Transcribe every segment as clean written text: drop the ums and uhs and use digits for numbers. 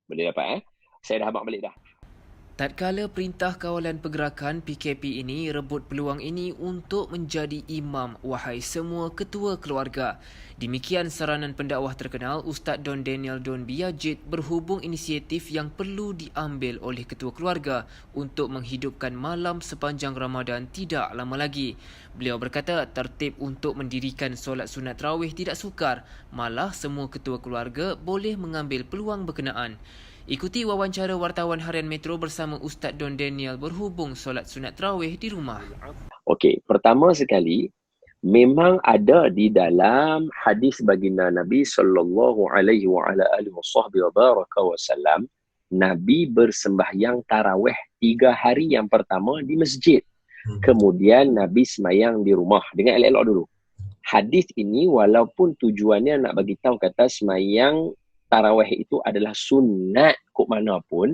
Boleh dapat Saya dah habaq balik dah. Tatkala Perintah Kawalan Pergerakan PKP ini rebut peluang ini untuk menjadi imam, wahai semua ketua keluarga. Demikian saranan pendakwah terkenal Ustaz Don Daniel Don Biyajid berhubung inisiatif yang perlu diambil oleh ketua keluarga untuk menghidupkan malam sepanjang Ramadan tidak lama lagi. Beliau berkata tertib untuk mendirikan solat sunat tarawih tidak sukar, malah semua ketua keluarga boleh mengambil peluang berkenaan. Ikuti wawancara wartawan Harian Metro bersama Ustaz Don Daniel berhubung solat sunat tarawih di rumah. Okey, pertama sekali, memang ada di dalam hadis baginda Nabi sallallahu alaihi wa ala alihi wa baraka wasallam, Nabi bersembahyang tarawih 3 hari yang pertama di masjid. Kemudian Nabi semayang di rumah. Dengar elok-elok dulu. Hadis ini walaupun tujuannya nak bagi tahu kata semayang tarawih itu adalah sunat kok mana pun,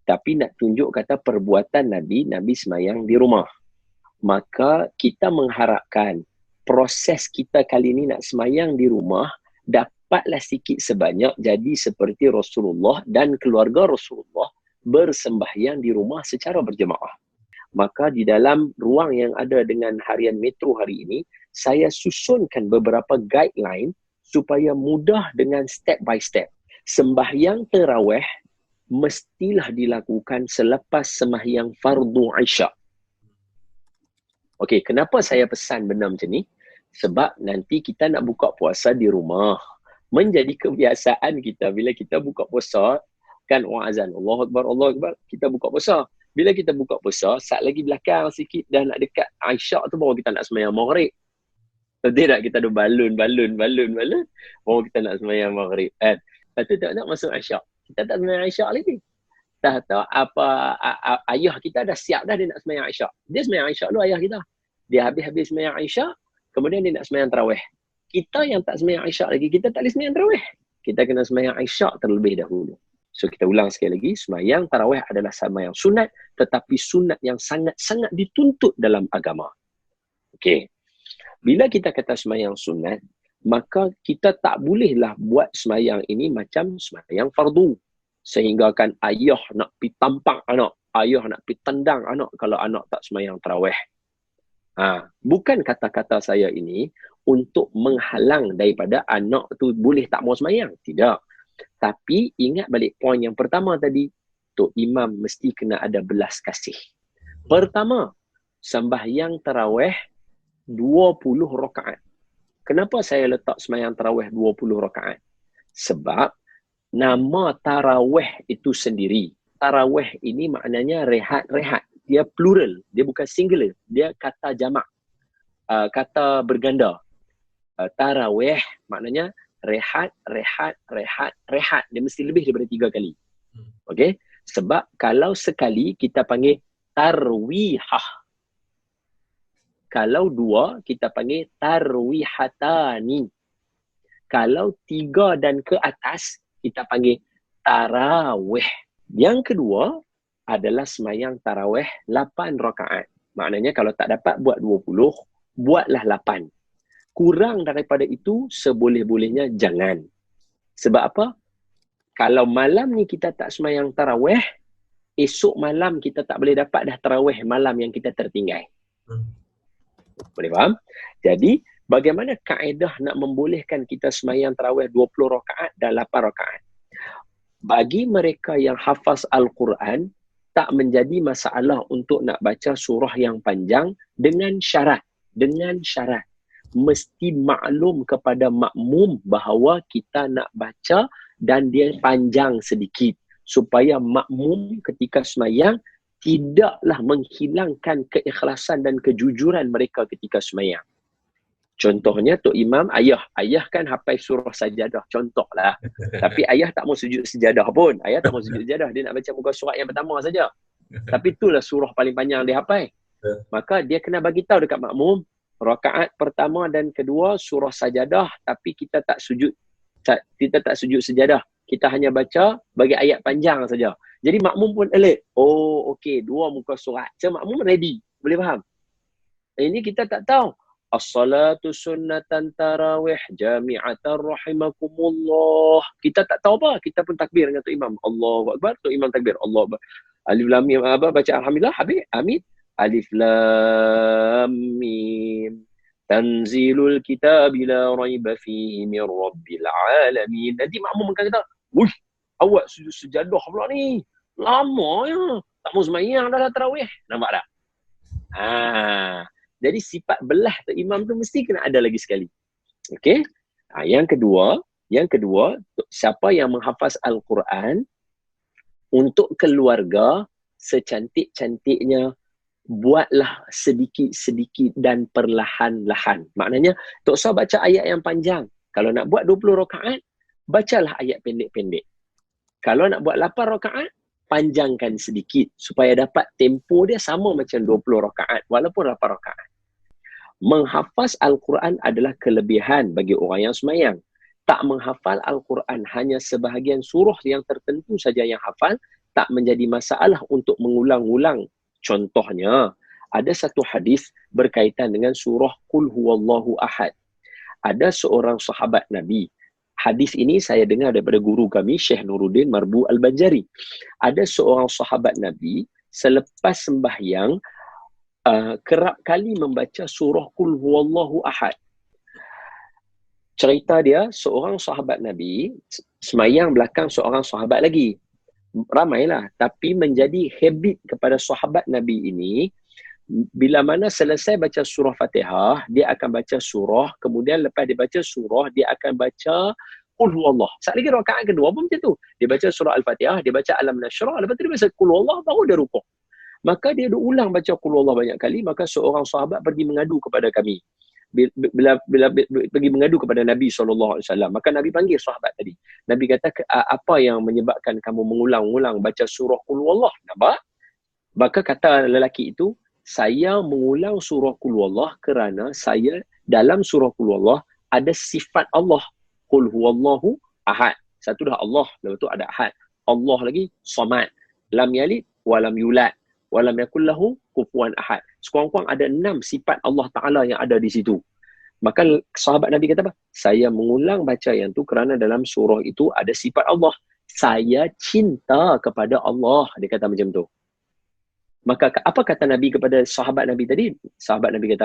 tapi nak tunjuk kata perbuatan Nabi semayang di rumah. Maka kita mengharapkan proses kita kali ini nak semayang di rumah dapatlah sikit sebanyak jadi seperti Rasulullah dan keluarga Rasulullah bersembahyang di rumah secara berjemaah. Maka di dalam ruang yang ada dengan Harian Metro hari ini, saya susunkan beberapa guideline supaya mudah dengan step by step. Sembahyang tarawih mestilah dilakukan selepas sembahyang fardu Isyak. Okey, kenapa saya pesan benda macam ni? Sebab nanti kita nak buka puasa di rumah. Menjadi kebiasaan kita bila kita buka puasa, kan orang azan, Allahu Akbar, Allahu Akbar, kita buka puasa. Bila kita buka puasa, saat lagi belakang sikit dah nak dekat Isyak tu baru kita nak sembahyang maghrib. Betul tak? Kita ada balun. Baru kita nak sembahyang maghrib. Kan? Lepas tu tak masuk Isyak. Kita tak sembahyang Isyak lagi. Dah tahu apa ayah kita dah siap dah dia nak sembahyang Isyak. Dia sembahyang Isyak dulu ayah kita. Dia habis sembahyang Isyak, kemudian dia nak sembahyang tarawih. Kita yang tak sembahyang Isyak lagi, kita tak boleh sembahyang tarawih. Kita kena sembahyang Isyak terlebih dahulu. So kita ulang sekali lagi, sembahyang tarawih adalah sembahyang sunat, tetapi sunat yang sangat-sangat dituntut dalam agama. Okey. Bila kita kata sembahyang sunat, maka kita tak bolehlah buat sembahyang ini macam sembahyang fardu. Sehingga kan ayah nak pergi tampak anak, ayah nak pergi tendang anak kalau anak tak sembahyang tarawih. Bukan kata-kata saya ini untuk menghalang daripada anak tu boleh tak mau sembahyang. Tidak. Tapi ingat balik poin yang pertama tadi, Tok Imam mesti kena ada belas kasih. Pertama, sembahyang tarawih 20 rakaat. Kenapa saya letak sembahyang tarawih 20 rakaat? Sebab nama tarawih itu sendiri. Tarawih ini maknanya rehat-rehat. Dia plural. Dia bukan singular. Dia kata jamak. Kata berganda. Tarawih maknanya rehat. Dia mesti lebih daripada 3 kali. Okey? Sebab kalau sekali kita panggil tarwihah. Kalau 2 kita panggil tarwihatani. Kalau 3 dan ke atas kita panggil tarawih. Yang kedua adalah semayang tarawih 8 rakaat. Maknanya kalau tak dapat buat 20, buatlah 8. Kurang daripada itu, seboleh-bolehnya jangan. Sebab apa? Kalau malam ni kita tak semayang tarawih, esok malam kita tak boleh dapat dah tarawih malam yang kita tertinggal. Boleh faham? Jadi, bagaimana kaedah nak membolehkan kita semayang tarawih 20 rakaat dan 8 rakaat? Bagi mereka yang hafaz Al-Quran, tak menjadi masalah untuk nak baca surah yang panjang dengan syarat. Mesti maklum kepada makmum bahawa kita nak baca dan dia panjang sedikit. Supaya makmum ketika semayang tidaklah menghilangkan keikhlasan dan kejujuran mereka ketika semayang. Contohnya Tok Imam, ayah kan hafal surah sajadah, contohlah. Tapi ayah tak mau sujud sejadah pun. Ayah tak mau sujud sejadah, dia nak baca muka surat yang pertama saja. Tapi itulah surah paling panjang dia hafal. Maka dia kena bagi tahu dekat makmum, rakaat pertama dan kedua surah sajadah, tapi kita tak sujud sejadah. Kita hanya baca bagi ayat panjang saja. Jadi makmum pun alert. Oh, okey, 2 muka surat. So makmum ready. Boleh faham? Ini kita tak tahu. As-salatu sunnatan tarawih jami'atan rahimakumullah. Kita tak tahu apa, kita pun takbir dengan Tok Imam. Allahu Akbar, Tok Imam takbir. Allah Akbar. Alif lam mim apa baca alhamdulillah habis amin. Alif lam mim. Tanzilul kitab la raiba fihi min rabbil alamin. Nanti makmum akan kata, "Wuih, awak sujud sejadah pula ni. Lama ya. Tak mau sembahyang dah tarawih." Nampak tak? Jadi sifat belah Tok Imam tu mesti kena ada lagi sekali. Okey? Yang kedua, siapa yang menghafaz Al-Quran untuk keluarga secantik-cantiknya, buatlah sedikit-sedikit dan perlahan-lahan. Maknanya, tak usah baca ayat yang panjang. Kalau nak buat 20 rakaat, bacalah ayat pendek-pendek. Kalau nak buat 8 rakaat, panjangkan sedikit supaya dapat tempo dia sama macam 20 rakaat walaupun 8 rakaat. Menghafaz Al-Quran adalah kelebihan bagi orang yang sembahyang. Tak menghafal Al-Quran hanya sebahagian surah yang tertentu saja yang hafal, tak menjadi masalah untuk mengulang-ulang. Contohnya, ada satu hadis berkaitan dengan surah Qul Huwallahu Ahad. Ada seorang sahabat Nabi. Hadis ini saya dengar daripada guru kami, Syekh Nuruddin Marbu Al-Banjari. Ada seorang sahabat Nabi, selepas sembahyang, kerap kali membaca surah Qul Huwallahu Ahad. Cerita dia, seorang sahabat Nabi, semayang belakang seorang sahabat lagi. Ramailah, tapi menjadi habit kepada sahabat Nabi ini, bila mana selesai baca surah Fatihah, dia akan baca surah, kemudian lepas dia baca surah, dia akan baca Qul Huwallah. Saat lagi rakaat kedua pun macam tu. Dia baca surah Al-Fatihah, dia baca Alam Nashrah, lepas tu dia baca Qul Huwallah, baru dia rukuk. Maka dia ulang baca Qul Huwallah banyak kali, maka seorang sahabat pergi mengadu kepada kami. Bila pergi mengadu kepada Nabi SAW, maka Nabi panggil sahabat tadi. Nabi kata, apa yang menyebabkan kamu mengulang-ulang baca surah Qul Huwallah? Nampak? Maka kata lelaki itu, saya mengulang surah Qul Huwallah kerana saya dalam surah Qul Huwallah ada sifat Allah. Qul Huwallahu Ahad. Satu dah Allah, lepas tu ada Ahad. Allah lagi Samad. Lam yalid walam yulad. Walam yakul lahu kufuwan ahad. Sekurang-kurang ada 6 sifat Allah Ta'ala yang ada di situ. Maka sahabat Nabi kata apa? Saya mengulang baca yang tu kerana dalam surah itu ada sifat Allah. Saya cinta kepada Allah. Dia kata macam tu. Maka apa kata Nabi kepada sahabat Nabi tadi? Sahabat Nabi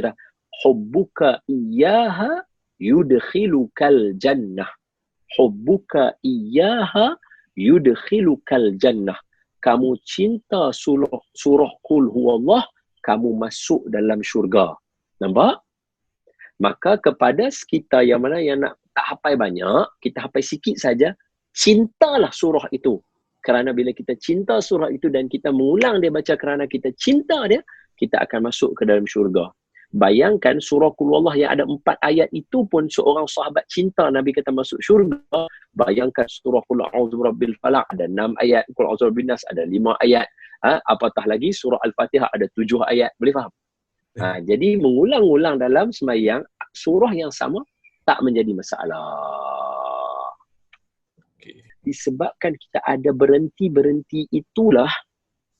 kata, hubbuka iyyaha yudkhilukal jannah. Hubbuka iyyaha yudkhilukal jannah. Kamu cinta surah Qul Huwallah, kamu masuk dalam syurga. Nampak? Maka kepada kita yang mana yang nak tak hafal banyak, kita hafal sikit saja, cintalah surah itu. Kerana bila kita cinta surah itu dan kita mengulang dia baca kerana kita cinta dia, kita akan masuk ke dalam syurga. Bayangkan surah Qul Huwallah yang ada 4 ayat itu pun seorang sahabat cinta Nabi kata masuk syurga. Bayangkan surah Qul A'udzu Birabbil Falaq ada 6 ayat, Qul A'udzu Birabbin Nas ada 5 ayat. Apatah lagi surah Al-Fatihah ada 7 ayat. Boleh faham? Jadi mengulang-ulang dalam sembahyang surah yang sama tak menjadi masalah. Okay. Disebabkan kita ada berhenti-berhenti itulah,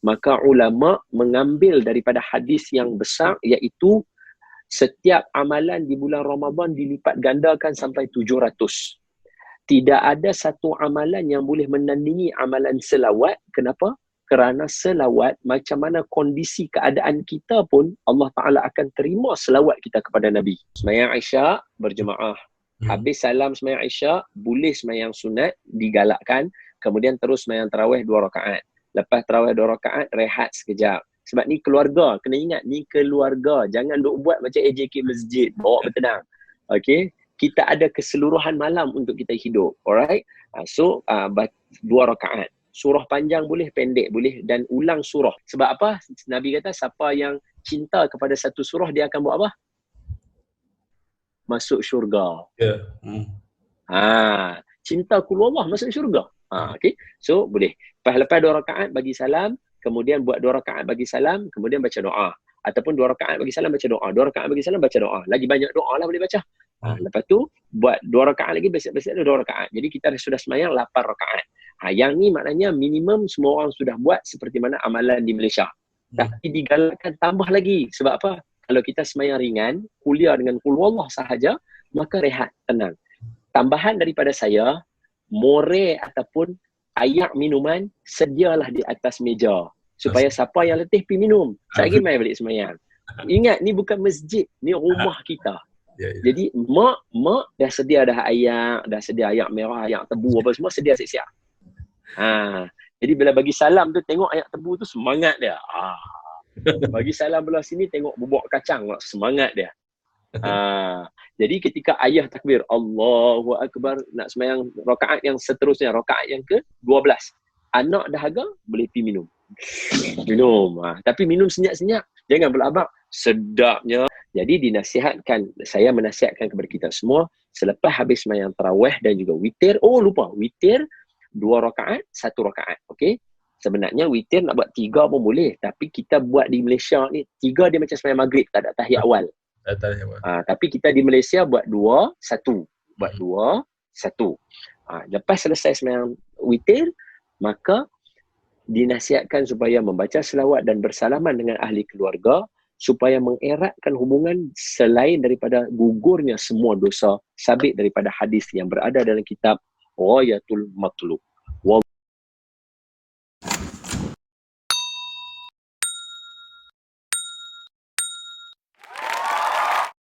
maka ulama mengambil daripada hadis yang besar iaitu setiap amalan di bulan Ramadan dilipat gandakan sampai 700. Tidak ada satu amalan yang boleh menandingi amalan selawat. Kenapa? Kerana selawat, macam mana kondisi keadaan kita pun, Allah Ta'ala akan terima selawat kita kepada Nabi. Sembahyang Isyak berjemaah. Habis salam sembahyang Isyak, boleh sembahyang sunat, digalakkan. Kemudian terus sembahyang tarawih 2 rakaat. Lepas tarawih 2 rakaat, rehat sekejap. Sebab ni keluarga. Kena ingat, ni keluarga. Jangan duk buat macam AJK masjid. Bawa bertenang. Okay? Kita ada keseluruhan malam untuk kita hidup. Alright? So, 2 rakaat. Surah panjang boleh, pendek boleh. Dan ulang surah. Sebab apa? Nabi kata, siapa yang cinta kepada satu surah, dia akan buat apa? Masuk syurga. Ya. Cinta kulullah masuk syurga. Okay? So, boleh. Lepas 2 rakaat bagi salam. Kemudian buat 2 rakaat bagi salam, kemudian baca doa. Ataupun 2 rakaat bagi salam, baca doa. 2 rakaat bagi salam, baca doa. Lagi banyak doa lah boleh baca. Lepas tu, buat 2 rakaat lagi, basic-basic ada 2 rakaat. Jadi kita sudah semayang 8 rakaat. Yang ni maknanya minimum semua orang sudah buat seperti mana amalan di Malaysia. Tapi digalakkan tambah lagi. Sebab apa? Kalau kita sembahyang ringan, kuliah dengan qul huwallah sahaja, maka rehat, tenang. Tambahan daripada saya, more ataupun ayak minuman sedialah di atas meja supaya siapa yang letih pergi minum. Tak lagi main balik sembahyang. Ingat, ni bukan masjid, ni rumah kita. Jadi mak dah sedia dah ayak merah, ayak tebu apa semua sedia siap-siap. Jadi bila bagi salam tu tengok ayak tebu tu semangat dia. Bagi salam belah sini tengok bubuk kacang, semangat dia. Jadi ketika ayah takbir Allahu Akbar nak sembahyang rakaat yang seterusnya, rakaat yang ke-12, anak dahaga boleh pergi minum. Tapi minum senyap-senyap, jangan berlabak, sedapnya. Jadi saya menasihatkan kepada kita semua selepas habis sembahyang tarawih dan juga witir. Lupa, witir 2 rakaat, 1 rakaat. Okey. Sebenarnya witir nak buat 3 pun boleh, tapi kita buat di Malaysia ni 3 dia macam sembahyang maghrib, tak ada tahiyat awal. Tapi kita di Malaysia buat 2, 1. Buat 2, 1. Lepas selesai sembahyang witir, maka dinasihatkan supaya membaca selawat dan bersalaman dengan ahli keluarga supaya mengeratkan hubungan selain daripada gugurnya semua dosa, sabit daripada hadis yang berada dalam kitab Ghayatul Matlub.